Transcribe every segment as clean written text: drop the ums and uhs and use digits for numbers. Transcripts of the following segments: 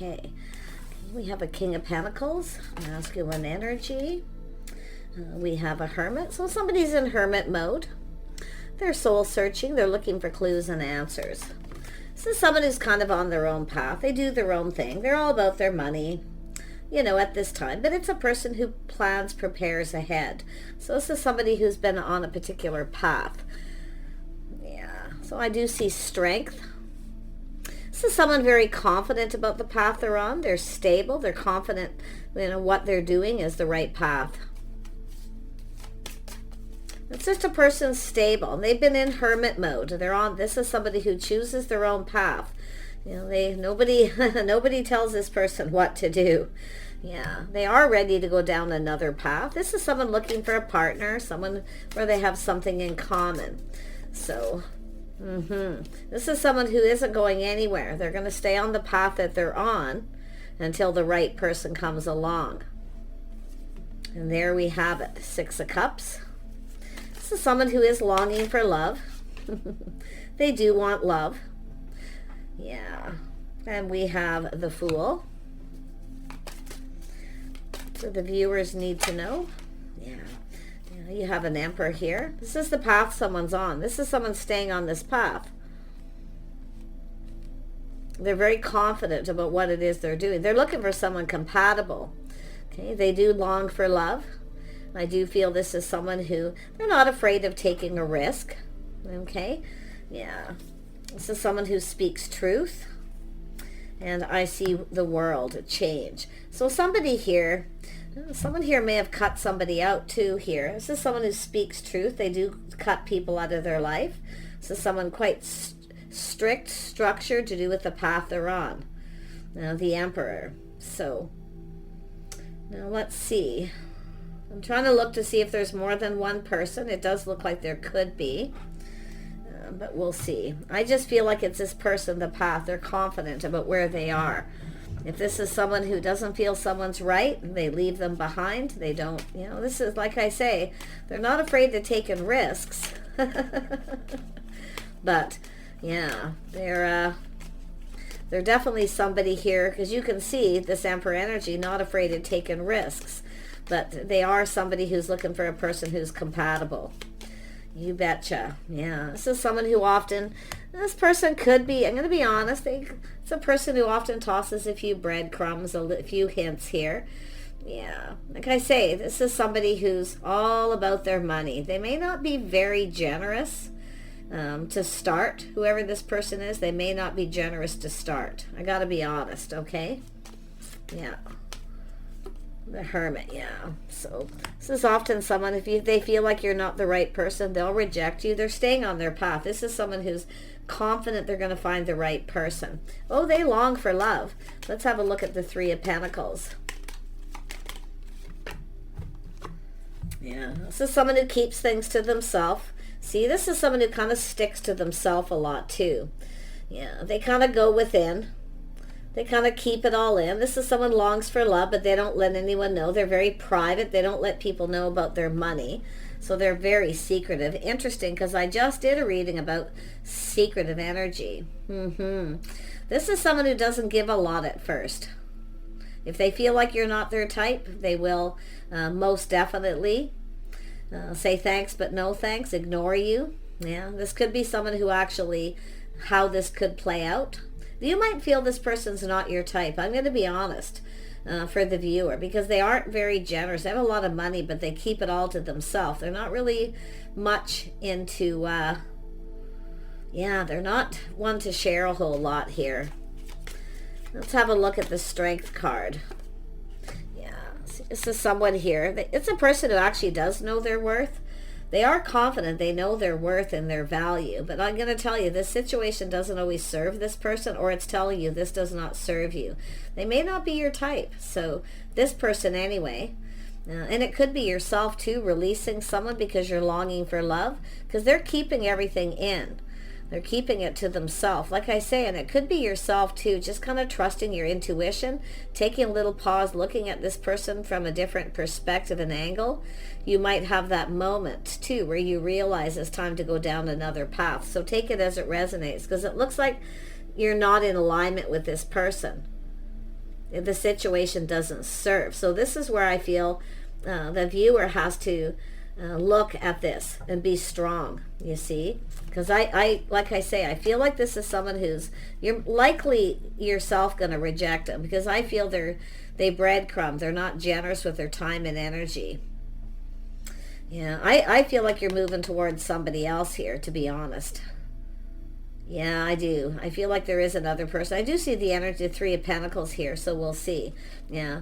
Okay. We have a King of Pentacles, masculine energy. We have a Hermit. So somebody's in hermit mode. They're soul searching. They're looking for clues and answers. This is someone who's kind of on their own path. They do their own thing. They're all about their money, you know, at this time. But it's a person who plans, prepares ahead. So this is somebody who's been on a particular path. Yeah. So I do see strength. This is someone very confident about the path they're on. They're stable. They're confident, you know, what they're doing is the right path. It's just a person stable. They've been in hermit mode. They're on. This is somebody who chooses their own path. You know, nobody tells this person what to do. Yeah, they are ready to go down another path. This is someone looking for a partner, someone where they have something in common. So, this is someone who isn't going anywhere. They're going to stay on the path that they're on until the right person comes along. And there we have it, Six of Cups. This is someone who is longing for love. They do want love. Yeah. And we have the Fool. So the viewers need to know. Yeah. You have an Emperor here. This is the path someone's on. This is someone staying on this path. They're very confident about what it is they're doing. They're looking for someone compatible. Okay, they do long for love. I do feel this is someone who, they're not afraid of taking a risk. Okay, yeah. This is someone who speaks truth. And I see the world change. So somebody here, someone here may have cut somebody out too here. This is someone who speaks truth. They do cut people out of their life. This is someone quite strict, structured to do with the path they're on. Now the Emperor. So now let's see. I'm trying to look to see if there's more than one person. It does look like there could be. But we'll see. I just feel like it's this person, the path. They're confident about where they are. If this is someone who doesn't feel someone's right, they leave them behind. They don't, you know, this is, like I say, they're not afraid to take in risks. But, yeah, they're definitely somebody here, because you can see this Emperor energy, not afraid of taking risks. But they are somebody who's looking for a person who's compatible. You betcha. Yeah. This is someone who often, this person could be, I'm going to be honest, it's a person who often tosses a few breadcrumbs, a few hints here. Yeah. Like I say, this is somebody who's all about their money. They may not be very generous to start. Whoever this person is, they may not be generous to start. I got to be honest, okay? Yeah. The Hermit, yeah. So this is often someone, if they feel like you're not the right person, they'll reject you. They're staying on their path. This is someone who's confident they're going to find the right person. Oh, they long for love. Let's have a look at the Three of Pentacles. Yeah, this is someone who keeps things to themselves. See, this is someone who kind of sticks to themselves a lot too. Yeah, they kind of go within. They kind of keep it all in. This is someone longs for love, but they don't let anyone know. They're very private. They don't let people know about their money. So they're very secretive. Interesting, because I just did a reading about secretive energy. This is someone who doesn't give a lot at first. If they feel like you're not their type, they will most definitely say thanks, but no thanks, ignore you. Yeah, this could be someone who actually, how this could play out. You might feel this person's not your type. I'm going to be honest for the viewer, because they aren't very generous. They have a lot of money, but they keep it all to themselves. They're not really much into, yeah, they're not one to share a whole lot here. Let's have a look at the Strength card. Yeah, this is someone here. It's a person who actually does know their worth. They are confident. They know their worth and their value. But I'm going to tell you, this situation doesn't always serve this person, or it's telling you this does not serve you. They may not be your type. So this person anyway, and it could be yourself too, releasing someone because you're longing for love, because they're keeping everything in. They're keeping it to themselves. Like I say, and it could be yourself too, just kind of trusting your intuition, taking a little pause, looking at this person from a different perspective and angle. You might have that moment too where you realize it's time to go down another path. So take it as it resonates, because it looks like you're not in alignment with this person. The situation doesn't serve. So this is where I feel the viewer has to look at this and be strong, you see, because I like I say, I feel like this is someone who's, you're likely yourself going to reject them, because I feel they breadcrumb. They're not generous with their time and energy. Yeah, I feel like you're moving towards somebody else here, to be honest. Yeah, I do. I feel like there is another person. I do see the energy, 3 of Pentacles here, so we'll see. Yeah.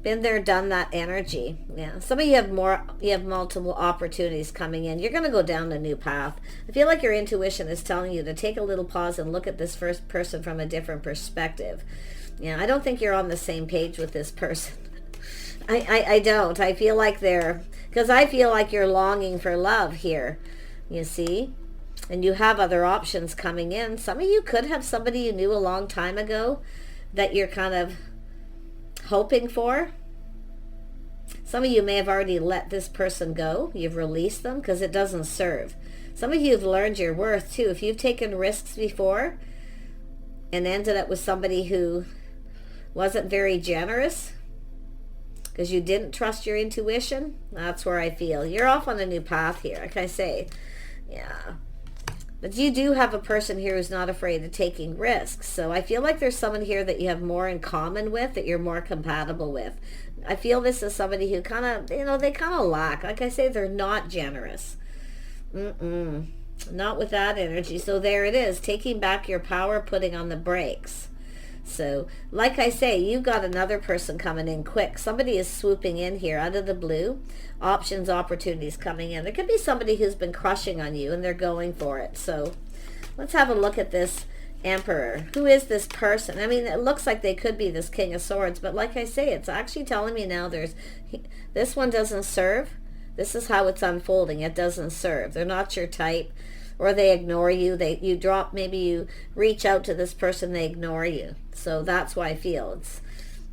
Been there, done that energy. Yeah. Some of you have multiple opportunities coming in. You're going to go down a new path. I feel like your intuition is telling you to take a little pause and look at this first person from a different perspective. Yeah, I don't think you're on the same page with this person. I don't. I feel like because I feel like you're longing for love here, you see? And you have other options coming in. Some of you could have somebody you knew a long time ago that you're kind of hoping for. Some of you may have already let this person go. You've released them because it doesn't serve. Some of you have learned your worth too. If you've taken risks before and ended up with somebody who wasn't very generous because you didn't trust your intuition, that's where I feel. You're off on a new path here, like I say. Yeah. But you do have a person here who's not afraid of taking risks. So I feel like there's someone here that you have more in common with, that you're more compatible with. I feel this is somebody who kind of, they kind of lack. Like I say, they're not generous. Not with that energy. So there it is, taking back your power, putting on the brakes. So, like I say, you've got another person coming in quick. Somebody is swooping in here out of the blue. Options, opportunities coming in. There could be somebody who's been crushing on you and they're going for it. So, let's have a look at this Emperor. Who is this person? I mean, it looks like they could be this King of Swords, but like I say, it's actually telling me now this one doesn't serve. This is how it's unfolding. It doesn't serve. They're not your type. Or they ignore you. You drop, maybe you reach out to this person, they ignore you. So that's why I feel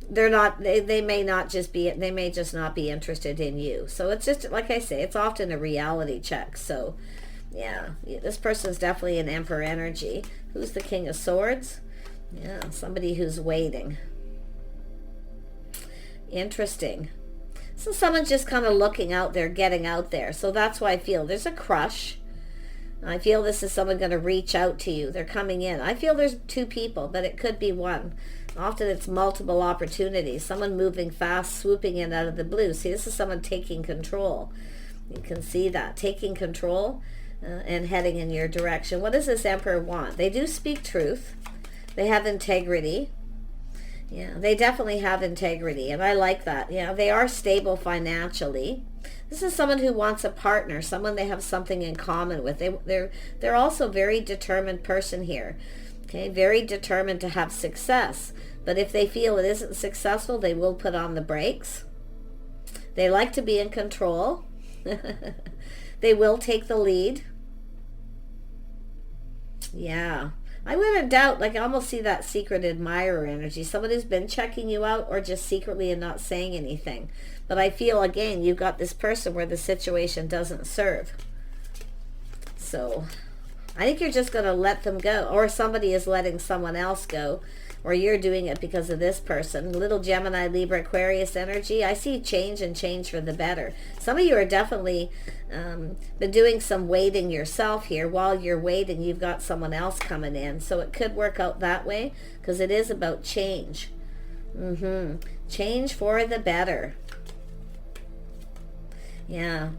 they may just not be interested in you. So it's just, like I say, it's often a reality check. So yeah, this person's definitely an Emperor energy. Who's the King of Swords? Yeah, somebody who's waiting. Interesting. So someone's just kind of looking out there, getting out there. So that's why I feel there's a crush. I feel this is someone going to reach out to you. They're coming in. I feel there's 2 people, but it could be one. Often it's multiple opportunities. Someone moving fast, swooping in out of the blue. See, this is someone taking control. You can see that. Taking control and heading in your direction. What does this Emperor want? They do speak truth. They have integrity. Yeah, they definitely have integrity, and I like that. Yeah, they are stable financially. This is someone who wants a partner, someone they have something in common with. They're also a very determined person here. Okay, very determined to have success. But if they feel it isn't successful, they will put on the brakes. They like to be in control. They will take the lead. Yeah. I wouldn't doubt, like I almost see that secret admirer energy. Someone who's been checking you out or just secretly and not saying anything. But I feel, again, you've got this person where the situation doesn't serve. So I think you're just going to let them go. Or somebody is letting someone else go. Or you're doing it because of this person. Little Gemini, Libra, Aquarius energy. I see change and change for the better. Some of you are definitely been doing some waiting yourself here. While you're waiting, you've got someone else coming in. So it could work out that way because it is about change. Change for the better. Yeah.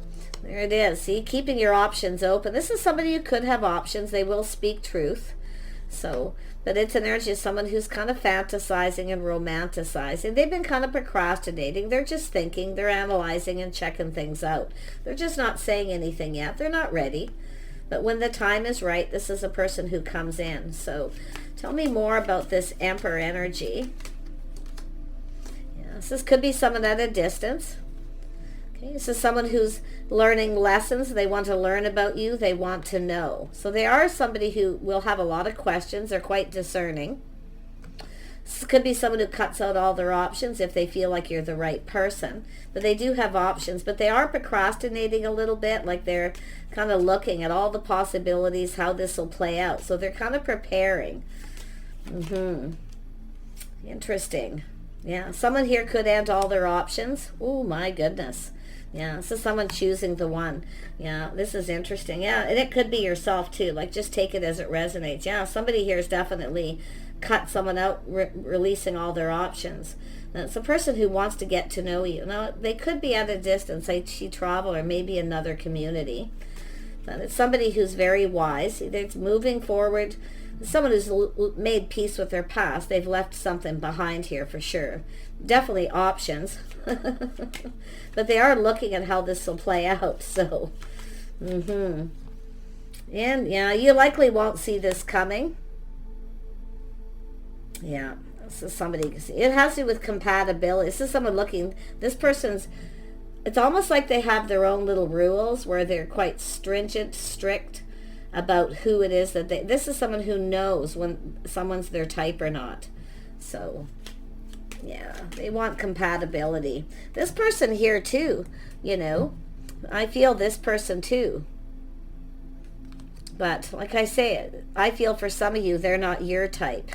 There it is. See, keeping your options open. This is somebody who could have options. They will speak truth. So, but it's an energy of someone who's kind of fantasizing and romanticizing. They've been kind of procrastinating. They're just thinking, they're analyzing and checking things out. They're just not saying anything yet. They're not ready. But when the time is right, this is a person who comes in. So tell me more about this Emperor energy. Yes, this could be someone at a distance. Okay, this is someone who's learning lessons. They want to learn about you. They want to know. So they are somebody who will have a lot of questions. They're quite discerning. This could be someone who cuts out all their options if they feel like you're the right person. But they do have options. But they are procrastinating a little bit. Like they're kind of looking at all the possibilities, how this will play out. So they're kind of preparing. Interesting. Yeah, someone here could end all their options. Oh my goodness. Yeah, this is someone choosing the one. Yeah, this is interesting. Yeah, and it could be yourself too. Like, just take it as it resonates. Yeah, somebody here is definitely cut someone out, releasing all their options. Now, it's a person who wants to get to know you. Now, they could be at a distance, like she travel, or maybe another community. But it's somebody who's very wise. It's moving forward. Someone who's made peace with their past. They've left something behind here for sure. Definitely options. But they are looking at how this will play out. So, and yeah, you likely won't see this coming. Yeah, this is somebody. It has to do with compatibility. This is someone looking. This person's. It's almost like they have their own little rules where they're quite stringent, strict about who it is that they. This is someone who knows when someone's their type or not. So, yeah, they want compatibility. This person here too, you know, I feel this person too. But like I say, I feel for some of you, they're not your type.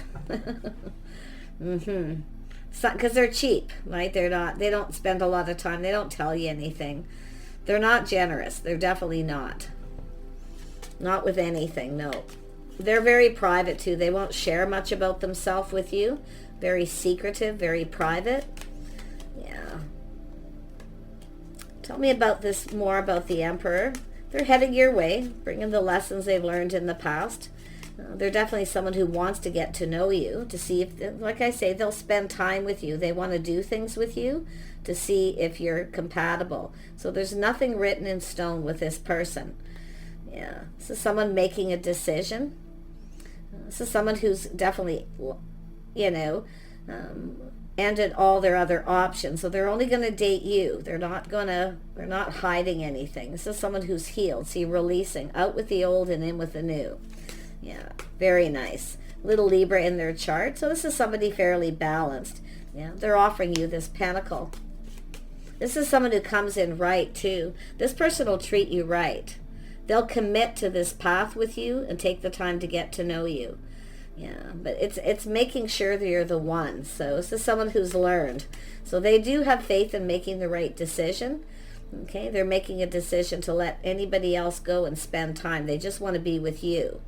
Because they're cheap, right? They don't spend a lot of time. They don't tell you anything. They're not generous. They're definitely not. Not with anything, no. They're very private too. They won't share much about themselves with you. Very secretive, very private. Yeah. Tell me about this, more about the Emperor. They're heading your way, bringing the lessons they've learned in the past. They're definitely someone who wants to get to know you, to see if, like I say, they'll spend time with you. They want to do things with you to see if you're compatible. So there's nothing written in stone with this person. Yeah, this is someone making a decision. This is someone who's definitely, you know, ended all their other options. So they're only going to date you. They're not hiding anything. This is someone who's healed. See, releasing, out with the old and in with the new. Yeah, very nice. Little Libra in their chart. So this is somebody fairly balanced. Yeah, they're offering you this pentacle. This is someone who comes in right too. This person will treat you right. They'll commit to this path with you and take the time to get to know you. Yeah, but it's making sure that you're the one. So this is someone who's learned. So they do have faith in making the right decision. Okay, they're making a decision to let anybody else go and spend time. They just want to be with you.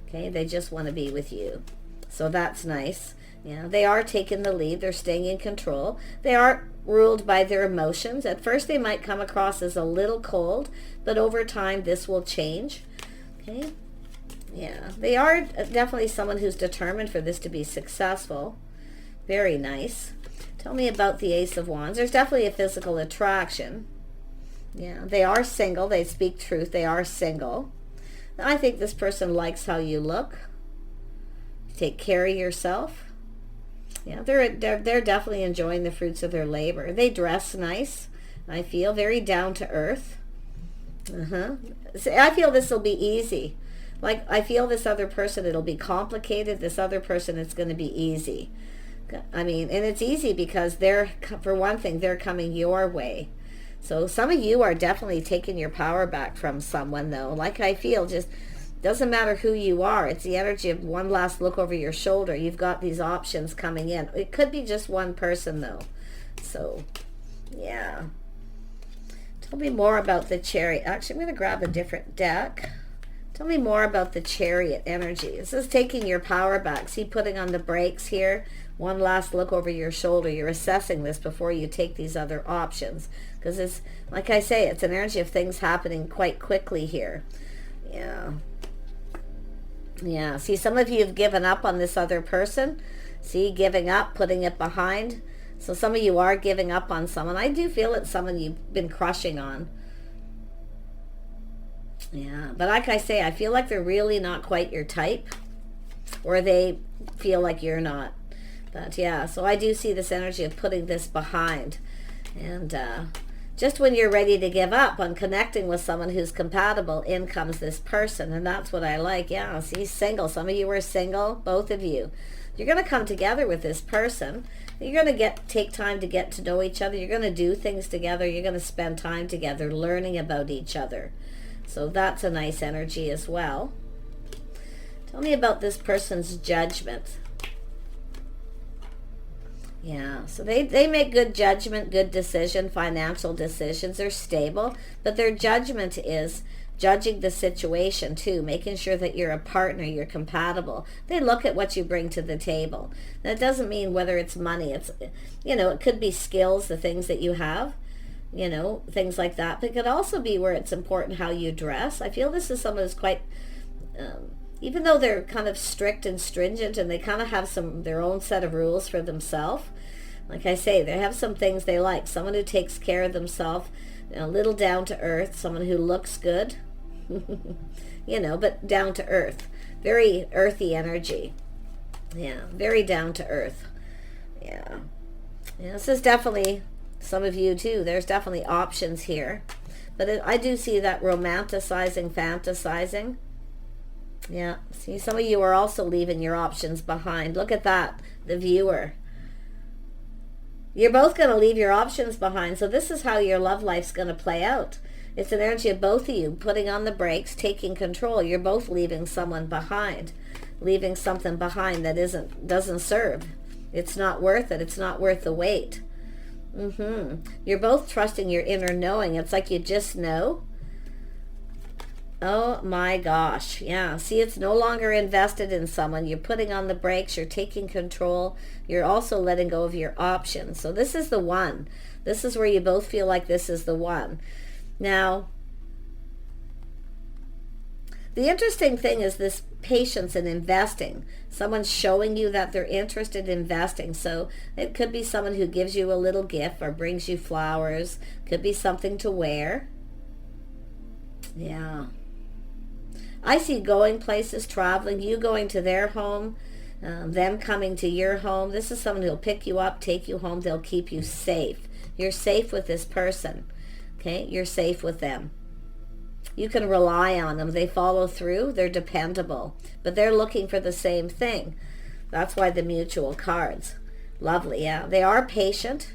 Okay, they just want to be with you. So that's nice. Yeah, they are taking the lead. They're staying in control. They are ruled by their emotions. At first they might come across as a little cold, but over time this will change. Okay, yeah, they are definitely someone who's determined for this to be successful. Very nice. Tell me about the Ace of Wands. There's definitely a physical attraction. Yeah, they are single. They speak truth. They are single. I think this person likes how you look. Take care of yourself. Yeah, they're definitely enjoying the fruits of their labor. They dress nice. I feel very down to earth. So I feel this will be easy. Like, I feel this other person, it'll be complicated. This other person, it's going to be easy. I mean, and it's easy because they're, for one thing, they're coming your way. So some of you are definitely taking your power back from someone, though. Like I feel, just doesn't matter who you are. It's the energy of one last look over your shoulder. You've got these options coming in. It could be just one person, though. So, yeah. Tell me more about the Chariot. Actually, I'm going to grab a different deck. Tell me more about the Chariot energy. This is taking your power back. See, putting on the brakes here. One last look over your shoulder. You're assessing this before you take these other options. Because it's, like I say, it's an energy of things happening quite quickly here. Yeah. Yeah. See, some of you have given up on this other person. See, giving up, putting it behind. So some of you are giving up on someone. I do feel it's someone you've been crushing on. Yeah. But like I say, I feel like they're really not quite your type. Or they feel like you're not. But yeah, so I do see this energy of putting this behind. And just when you're ready to give up on connecting with someone who's compatible, in comes this person. And that's what I like. Yeah, see, single. Some of you are single, both of you. You're going to come together with this person. You're going to take time to get to know each other. You're going to do things together. You're going to spend time together learning about each other. So that's a nice energy as well. Tell me about this person's judgment. Yeah, so they make good judgment, good decision, financial decisions. They're stable, but their judgment is judging the situation too, making sure that you're a partner, you're compatible. They look at what you bring to the table. That doesn't mean whether it's money. It's, it could be skills, the things that you have, things like that. But it could also be where it's important how you dress. I feel this is someone who's quite, even though they're kind of strict and stringent and they kind of have their own set of rules for themselves, like I say, they have some things they like. Someone who takes care of themselves, a little down to earth, someone who looks good, but down to earth. Very earthy energy. Yeah, very down to earth. Yeah. This is definitely some of you too. There's definitely options here. But I do see that romanticizing, fantasizing. Yeah, see, some of you are also leaving your options behind. Look at that, the viewer. You're both going to leave your options behind. So this is how your love life's going to play out. It's an energy of both of you putting on the brakes, taking control. You're both leaving someone behind, leaving something behind that doesn't serve. It's not worth it. It's not worth the wait. You're both trusting your inner knowing. It's like you just know. Oh my gosh. Yeah. See, it's no longer invested in someone. You're putting on the brakes. You're taking control. You're also letting go of your options. So this is the one. This is where you both feel like this is the one. Now, the interesting thing is this patience in investing. Someone's showing you that they're interested in investing. So it could be someone who gives you a little gift or brings you flowers. Could be something to wear. Yeah. I see going places, traveling, you going to their home, them coming to your home. This is someone who'll pick you up, take you home. They'll keep you safe. You're safe with this person. Okay? You're safe with them. You can rely on them. They follow through. They're dependable. But they're looking for the same thing. That's why the mutual cards. Lovely, yeah. They are patient.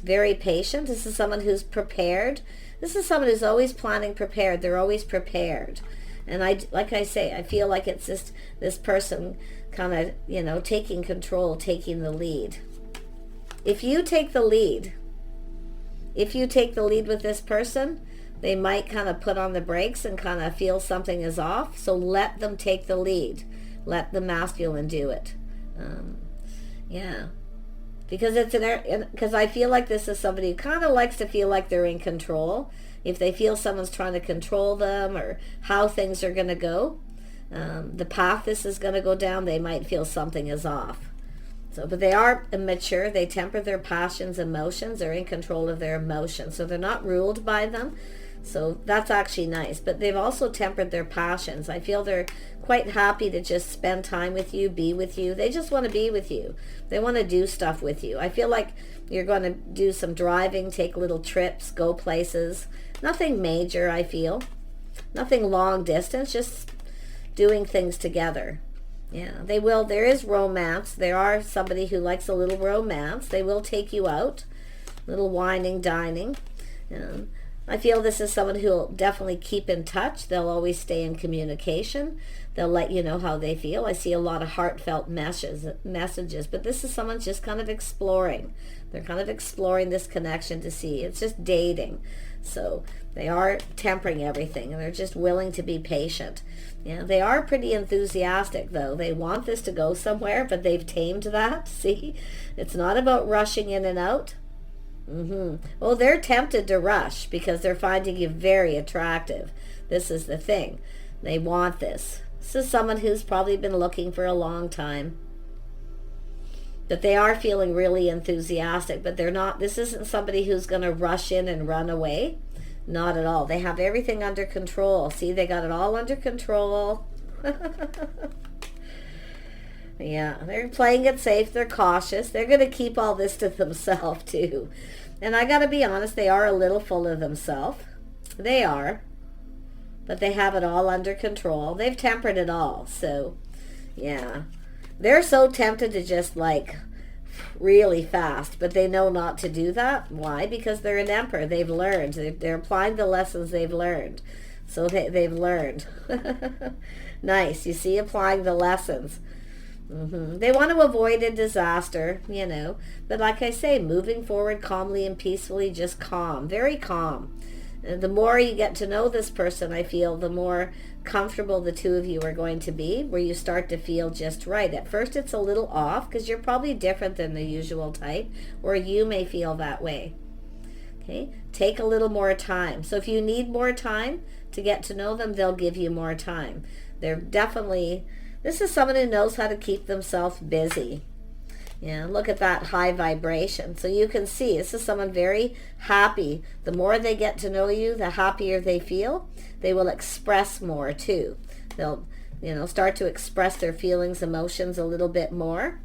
Very patient. This is someone who's prepared. This is someone who's always planning prepared. They're always prepared. And like I say, I feel like it's just this person kind of, taking control, taking the lead. If you take the lead with this person, they might kind of put on the brakes and kind of feel something is off. So let them take the lead. Let the masculine do it. Yeah. Because because I feel like this is somebody who kind of likes to feel like they're in control. If they feel someone's trying to control them or how things are going to go, the path this is going to go down, they might feel something is off. So, but they are immature. They temper their passions, emotions. They're in control of their emotions. So they're not ruled by them. So that's actually nice. But they've also tempered their passions. I feel they're quite happy to just spend time with you, be with you. They just want to be with you. They want to do stuff with you. I feel like you're going to do some driving, take little trips, go places. Nothing major, I feel. Nothing long distance, just doing things together. Yeah, they will. There is romance. There are somebody who likes a little romance. They will take you out. Little whining, dining. I feel this is someone who will definitely keep in touch. They'll always stay in communication. They'll let you know how they feel. I see a lot of heartfelt messages, but this is someone just kind of exploring. They're kind of exploring this connection to see. It's just dating. So they are tempering everything, and they're just willing to be patient. Yeah, they are pretty enthusiastic, though. They want this to go somewhere, but they've tamed that. See? It's not about rushing in and out. Well, they're tempted to rush because they're finding you very attractive. This is the thing. They want this. This is someone who's probably been looking for a long time. But they are feeling really enthusiastic, but they're not. This isn't somebody who's going to rush in and run away. Not at all. They have everything under control. See, they got it all under control. Yeah, they're playing it safe. They're cautious. They're going to keep all this to themselves, too. And I got to be honest, they are a little full of themselves. They are. But they have it all under control. They've tempered it all. So, yeah. They're so tempted to just, really fast. But they know not to do that. Why? Because they're an emperor. They've learned. They're applying the lessons they've learned. So they've learned. Nice. You see, applying the lessons. They want to avoid a disaster, you know. But like I say, moving forward calmly and peacefully, just calm, very calm. And the more you get to know this person, I feel, the more comfortable the two of you are going to be, where you start to feel just right. At first it's a little off because you're probably different than the usual type, or you may feel that way. Okay, take a little more time. So if you need more time to get to know them, they'll give you more time. They're definitely, this is someone who knows how to keep themselves busy. Yeah, look at that high vibration. So you can see this is someone very happy. The more they get to know you, the happier they feel. They will express more too. They'll, you know, start to express their feelings, emotions a little bit more.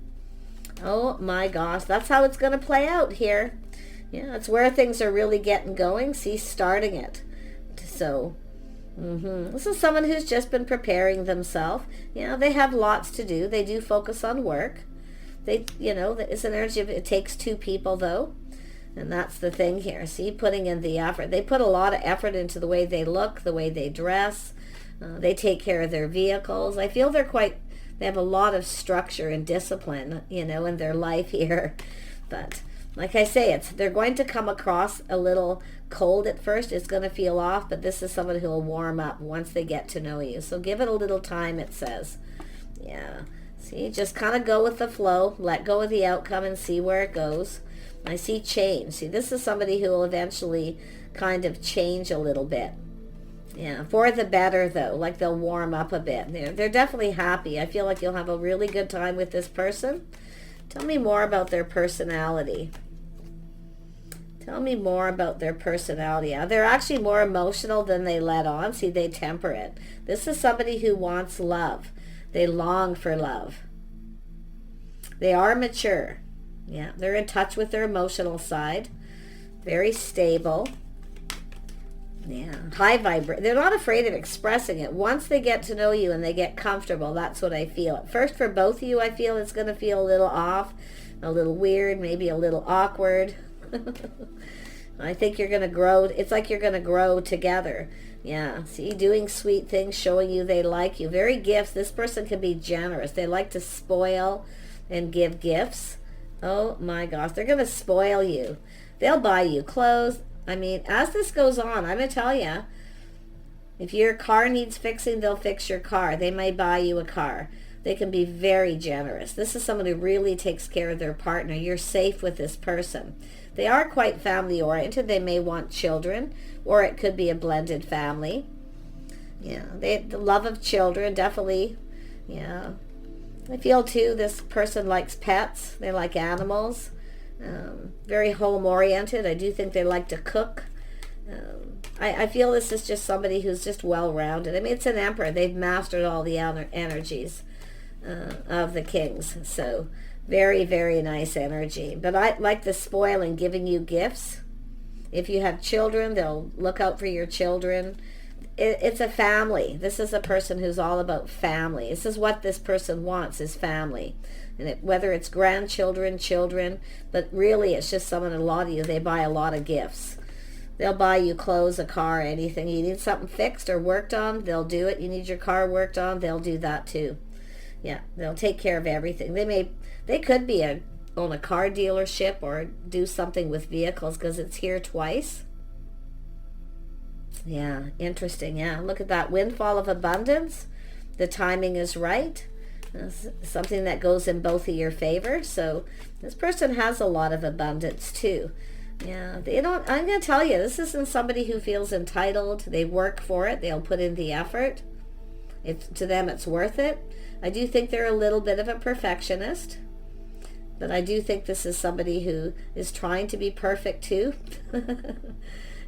Oh my gosh, that's how it's going to play out here. Yeah, it's where things are really getting going. See, starting it. So, this is someone who's just been preparing themselves. You know, they have lots to do. They do focus on work. They, you know, it's an energy of, it takes two people though. And that's the thing here. See, putting in the effort. They put a lot of effort into the way they look, the way they dress. They take care of their vehicles. I feel they have a lot of structure and discipline, you know, in their life here. But like I say, they're going to come across a little cold at first. It's going to feel off, but this is someone who will warm up once they get to know you. So give it a little time, it says. Yeah. See, just kind of go with the flow. Let go of the outcome and see where it goes. I see change. See, this is somebody who will eventually kind of change a little bit. Yeah, for the better though. Like they'll warm up a bit. They're definitely happy. I feel like you'll have a really good time with this person. Tell me more about their personality. Tell me more about their personality. They're actually more emotional than they let on. See, they temper it. This is somebody who wants love. They long for love. They are mature. Yeah, they're in touch with their emotional side. Very stable. Yeah, high vibrate. They're not afraid of expressing it. Once they get to know you and they get comfortable, that's what I feel. At first, for both of you, I feel it's going to feel a little off, a little weird, maybe a little awkward. I think you're going to grow. It's like you're going to grow together. Yeah, see, doing sweet things, showing you they like you. Very gifts. This person can be generous. They like to spoil and give gifts. Oh my gosh, they're going to spoil you. They'll buy you clothes. I mean, as this goes on, I'm going to tell you, if your car needs fixing, they'll fix your car. They may buy you a car. They can be very generous. This is someone who really takes care of their partner. You're safe with this person. They are quite family oriented. They may want children, or it could be a blended family. Yeah, the love of children, definitely. Yeah. I feel too, this person likes pets. They like animals. Very home oriented. I do think they like to cook. I feel this is just somebody who's just well rounded. I mean, it's an emperor. They've mastered all the energies of the kings. So very, very nice energy. But I like the spoiling, giving you gifts. If you have children, they'll look out for your children. It's a family. This is a person who's all about family. This is what this person wants, is family. And whether it's grandchildren, children, but really it's just someone, a lot of you, they buy a lot of gifts. They'll buy you clothes, a car, anything. You need something fixed or worked on, they'll do it. You need your car worked on, they'll do that too. Yeah, they'll take care of everything. They could be own a car dealership or do something with vehicles, because it's here twice. Yeah, interesting. Yeah, look at that windfall of abundance. The timing is right. Something that goes in both of your favor. So this person has a lot of abundance too. Yeah, I'm going to tell you, this isn't somebody who feels entitled. They work for it. They'll put in the effort. To them, it's worth it. I do think they're a little bit of a perfectionist. But I do think this is somebody who is trying to be perfect too.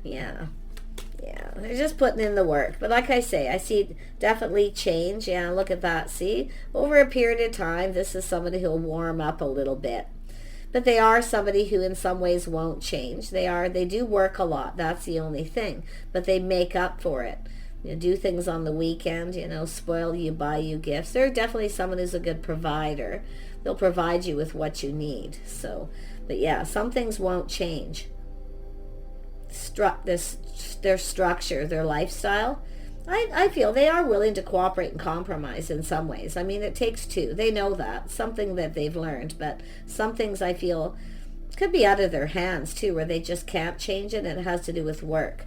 Yeah. Yeah, they're just putting in the work. But like I say, I see definitely change. Yeah, look at that. See, over a period of time, this is somebody who'll warm up a little bit. But they are somebody who in some ways won't change. They do work a lot. That's the only thing. But they make up for it. Do things on the weekend, spoil you, buy you gifts. They're definitely someone who's a good provider. They'll provide you with what you need. So, but yeah, some things won't change. Their structure, their lifestyle, I feel they are willing to cooperate and compromise in some ways. I mean, it takes two. They know that. Something that they've learned. But some things I feel could be out of their hands too, where they just can't change it, and it has to do with work.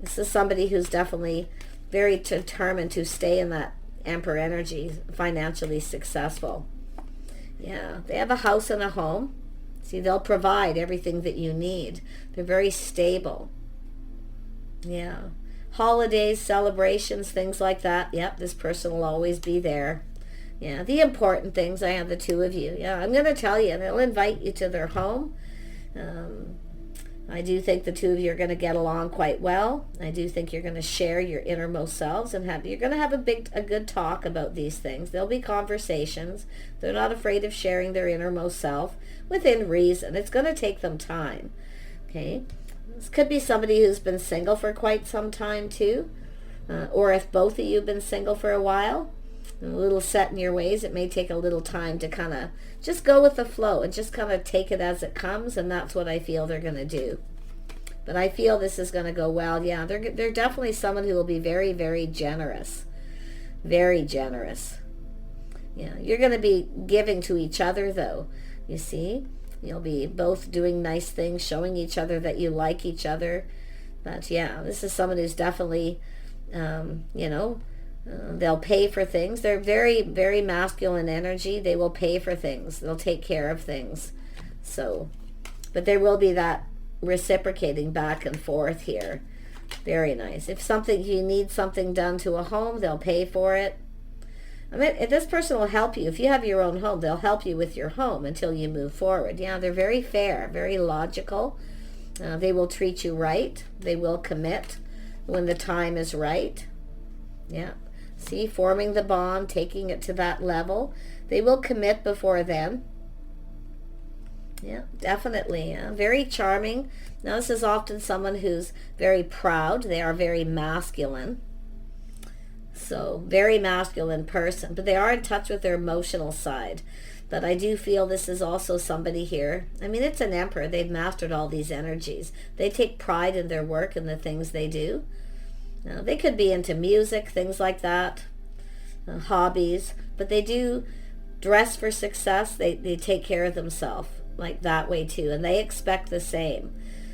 This is somebody who's definitely very determined to stay in that Emperor energy, financially successful. Yeah, they have a house and a home. See, they'll provide everything that you need. They're very stable. Yeah. Holidays, celebrations, things like that. Yep, this person will always be there. Yeah, the important things, I have the two of you. Yeah, I'm going to tell you, they'll invite you to their home. I do think the two of you are going to get along quite well. I do think you're going to share your innermost selves, and you're going to have a good talk about these things. There'll be conversations. They're not afraid of sharing their innermost self within reason. It's going to take them time. Okay? This could be somebody who's been single for quite some time too. Or if both of you have been single for a while, a little set in your ways, it may take a little time to kind of just go with the flow and just kind of take it as it comes, and that's what I feel they're going to do. But I feel this is going to go well. Yeah, they're definitely someone who will be very, very generous. Very generous. Yeah, you're going to be giving to each other, though. You see? You'll be both doing nice things, showing each other that you like each other. But yeah, this is someone who's definitely, they'll pay for things. They're very, very masculine energy. They will pay for things. They'll take care of things. So, but there will be that reciprocating back and forth here. Very nice. If you need something done to a home, they'll pay for it. I mean, this person will help you. If you have your own home, they'll help you with your home until you move forward. Yeah, they're very fair, very logical. They will treat you right. They will commit when the time is right. Yeah. See, forming the bond, taking it to that level. They will commit before then. Yeah, definitely. Yeah. Very charming. Now, this is often someone who's very proud. They are very masculine. So, very masculine person. But they are in touch with their emotional side. But I do feel this is also somebody here. I mean, it's an emperor. They've mastered all these energies. They take pride in their work and the things they do. Now, they could be into music, things like that, hobbies. But they do dress for success. They take care of themselves like that way too. And they expect the same.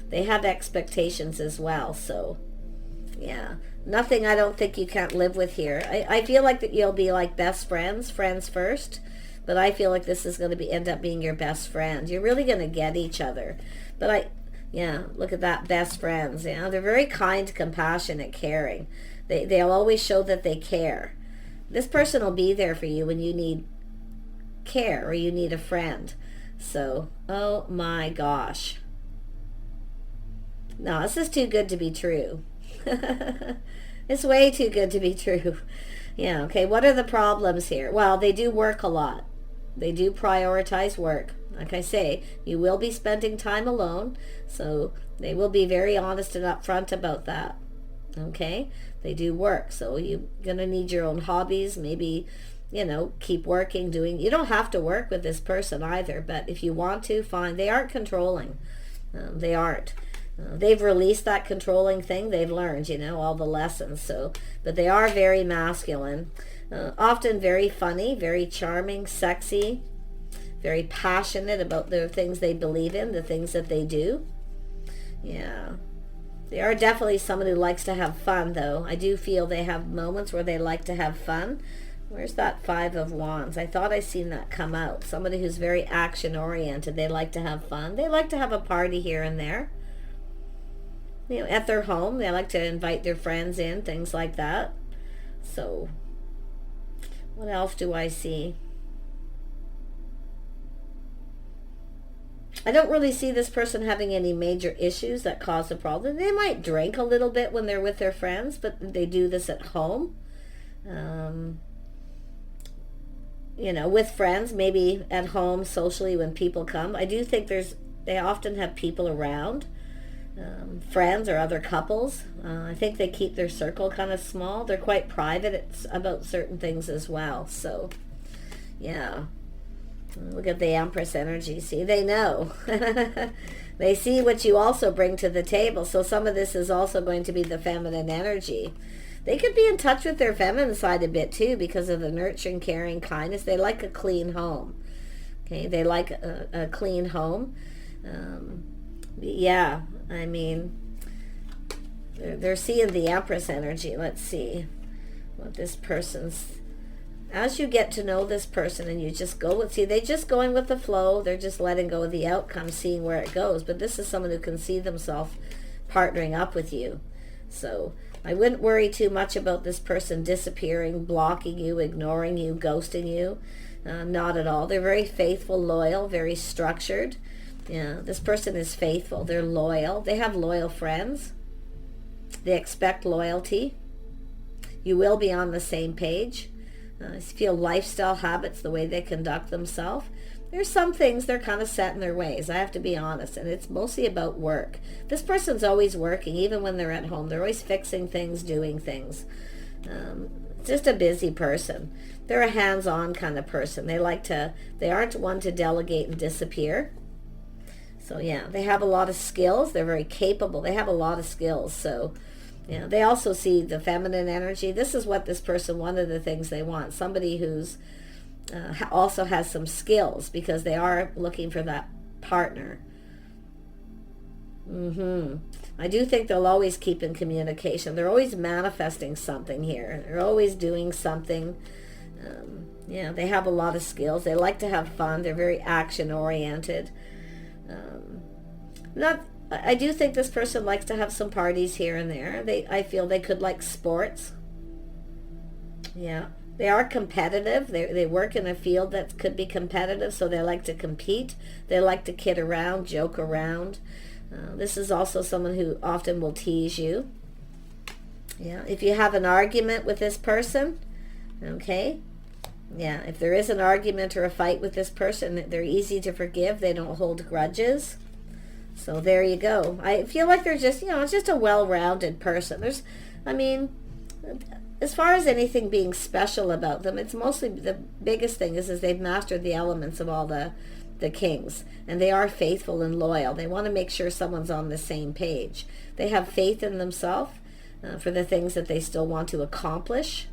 They have expectations as well. So, yeah. Nothing I don't think you can't live with here. I feel like that you'll be like best friends first. But I feel like this is going to end up being your best friend. You're really going to get each other. But look at that, best friends. Yeah, they're very kind, compassionate, caring. They'll always show that they care. This person will be there for you when you need care or you need a friend. So, oh my gosh. No, this is too good to be true. It's way too good to be true. Yeah, okay, what are the problems here? Well, they do work a lot. They do prioritize work. Like I say, you will be spending time alone, so they will be very honest and upfront about that. Okay? They do work, so you're going to need your own hobbies, maybe, keep working, you don't have to work with this person either, but if you want to, fine. They aren't controlling. They aren't. They've released that controlling thing. They've learned, all the lessons. So, but they are very masculine, often very funny, very charming, sexy, very passionate about the things they believe in, the things that they do. Yeah. They are definitely someone who likes to have fun, though. I do feel they have moments where they like to have fun. Where's that Five of Wands? I thought I seen that come out. Somebody who's very action-oriented. They like to have fun. They like to have a party here and there. At their home, they like to invite their friends in, things like that. So, what else do I see? I don't really see this person having any major issues that cause a problem. They might drink a little bit when they're with their friends, but they do this at home. With friends, maybe at home, socially, when people come. I do think they often have people around. Friends or other couples. I think they keep their circle kind of small. They're quite private about certain things as well. So, yeah. Look at the Empress energy. See, they know. They see what you also bring to the table. So some of this is also going to be the feminine energy. They could be in touch with their feminine side a bit too because of the nurturing, caring, kindness. They like a clean home. Okay, they like a clean home. Yeah, I mean, they're seeing the Empress energy. Let's see what this person's... As you get to know this person and you just go with... See, they're just going with the flow. They're just letting go of the outcome, seeing where it goes. But this is someone who can see themselves partnering up with you. So I wouldn't worry too much about this person disappearing, blocking you, ignoring you, ghosting you. Not at all. They're very faithful, loyal, very structured. Yeah, this person is faithful. They're loyal. They have loyal friends. They expect loyalty. You will be on the same page. I feel lifestyle habits, the way they conduct themselves. There's some things they're kind of set in their ways, I have to be honest, and it's mostly about work. This person's always working, even when they're at home. They're always fixing things, doing things. Just a busy person. They're a hands-on kind of person. They aren't one to delegate and disappear. So yeah, they have a lot of skills. They're very capable. They have a lot of skills. So yeah, they also see the feminine energy. This is what this person, one of the things they want. Somebody who's also has some skills, because they are looking for that partner. I do think they'll always keep in communication. They're always manifesting something here. They're always doing something. Yeah, they have a lot of skills. They like to have fun. They're very action oriented. I do think this person likes to have some parties here and there. I feel they could like sports. Yeah, they are competitive. They work in a field that could be competitive, so they like to compete. They like to kid around, joke around. This is also someone who often will tease you. Yeah, if you have an argument with this person, okay, yeah, if there is an argument or a fight with this person, they're easy to forgive. They don't hold grudges. So there you go. I feel like they're just, just a well-rounded person. As far as anything being special about them, it's mostly, the biggest thing is they've mastered the elements of all the kings. And they are faithful and loyal. They want to make sure someone's on the same page. They have faith in themselves for the things that they still want to accomplish.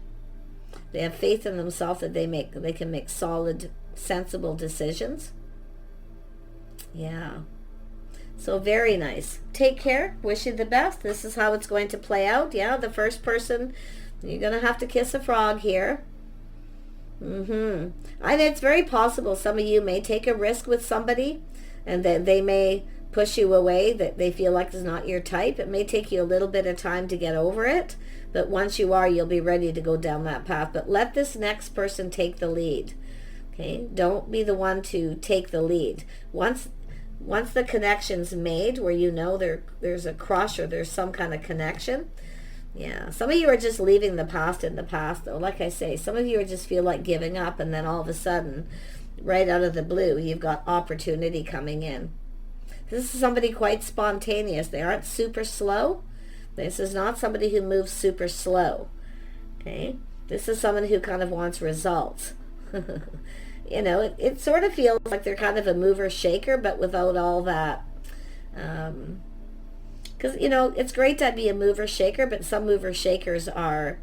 They have faith in themselves that they can make solid, sensible decisions. Yeah. So very nice. Take care. Wish you the best. This is how it's going to play out. Yeah, the first person, you're going to have to kiss a frog here. And it's very possible some of you may take a risk with somebody, and then they may push you away, that they feel like it's not your type. It may take you a little bit of time to get over it, but once you are, you'll be ready to go down that path. But let this next person take the lead. Okay? Don't be the one to take the lead. Once the connection's made, where there's a crush or there's some kind of connection, yeah, some of you are just leaving the past in the past, though. Like I say, some of you just feel like giving up, and then all of a sudden, right out of the blue, you've got opportunity coming in. This is somebody quite spontaneous. They aren't super slow. This is not somebody who moves super slow. Okay? This is someone who kind of wants results. It sort of feels like they're kind of a mover shaker, but without all that. Because, it's great to be a mover shaker, but some mover shakers are,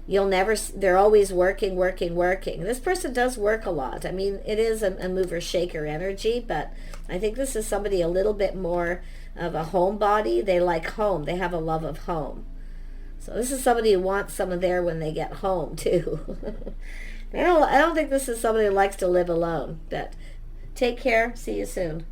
they're always working. This person does work a lot. It is a mover shaker energy, but I think this is somebody a little bit more of a homebody. They like home. They have a love of home. So this is somebody who wants someone there when they get home, too. I don't think this is somebody who likes to live alone, but take care. See you soon.